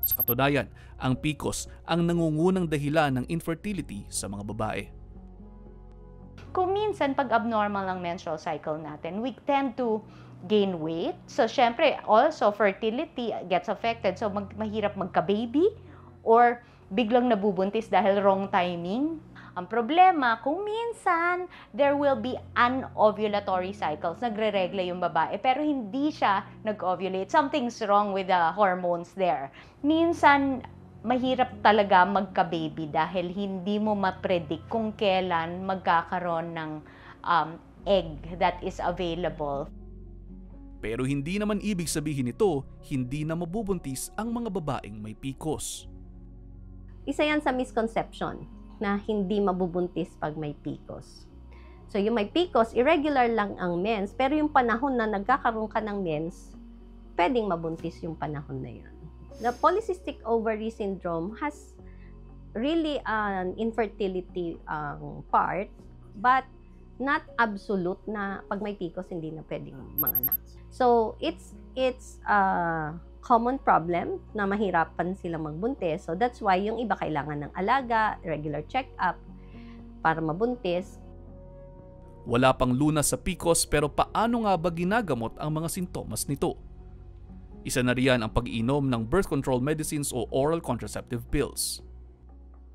Sa katunayan, ang PCOS ang nangungunang dahilan ng infertility sa mga babae. Kung minsan pag abnormal ang menstrual cycle natin, we tend to gain weight. So syempre, also fertility gets affected. So mahirap magka-baby or biglang nabubuntis dahil wrong timing. Ang problema, kung minsan there will be anovulatory cycles, nagre-regla yung babae, pero hindi siya nag-ovulate. Something's wrong with the hormones there. Minsan, mahirap talaga magka-baby dahil hindi mo ma-predict kung kailan magkakaroon ng egg that is available. Pero hindi naman ibig sabihin nito, hindi na mabubuntis ang mga babaeng may PCOS. Isa yan sa misconception na hindi mabubuntis pag may PCOS. So yung may PCOS, irregular lang ang mens, pero yung panahon na nagkakaroon ka ng mens, pwedeng mabuntis yung panahon na yun. The polycystic ovary syndrome has really an infertility part, but not absolute na pag may PCOS hindi na pwedeng manganak. So it's a common problem na mahirapan silang magbuntis. So that's why yung iba kailangan ng alaga, regular check-up para mabuntis. Wala pang lunas sa PCOS pero paano nga ba ginagamot ang mga sintomas nito? Isa na riyan ang pag-iinom ng birth control medicines o oral contraceptive pills.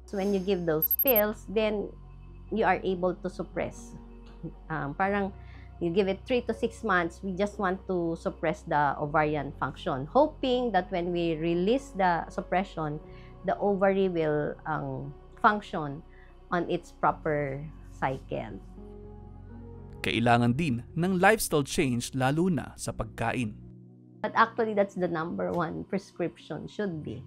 So when you give those pills, then you are able to suppress. Parang you give it 3 to 6 months, we just want to suppress the ovarian function, hoping that when we release the suppression, the ovary will function on its proper cycle. Kailangan din ng lifestyle change lalo na sa pagkain. But actually, that's the number one prescription should be.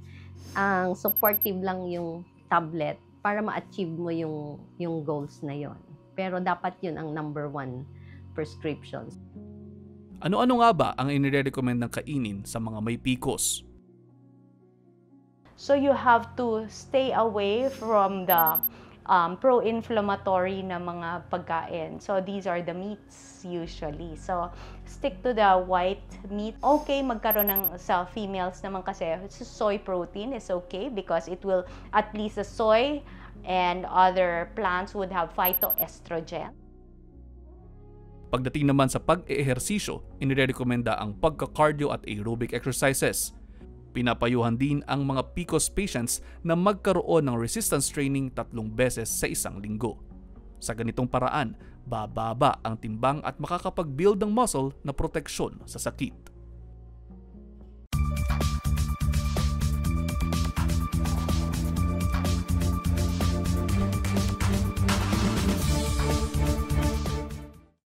Ang supportive lang yung tablet para ma-achieve mo yung goals na yon. Pero dapat yun ang number one prescriptions. Ano-ano nga ba ang inire-recommend ng kainin sa mga may PCOS? So you have to stay away from the pro-inflammatory na mga pagkain. So these are the meats usually. So stick to the white meat. Okay, magkaroon ng sa females naman kasi soy protein is okay because it will, at least the soy and other plants would have phytoestrogen. Pagdating naman sa pag-eehersisyo, inirekomenda ang pagka-cardio at aerobic exercises. Pinapayuhan din ang mga PCOS patients na magkaroon ng resistance training 3 beses sa isang linggo. Sa ganitong paraan, bababa ang timbang at makakapag-build ng muscle na proteksyon sa sakit.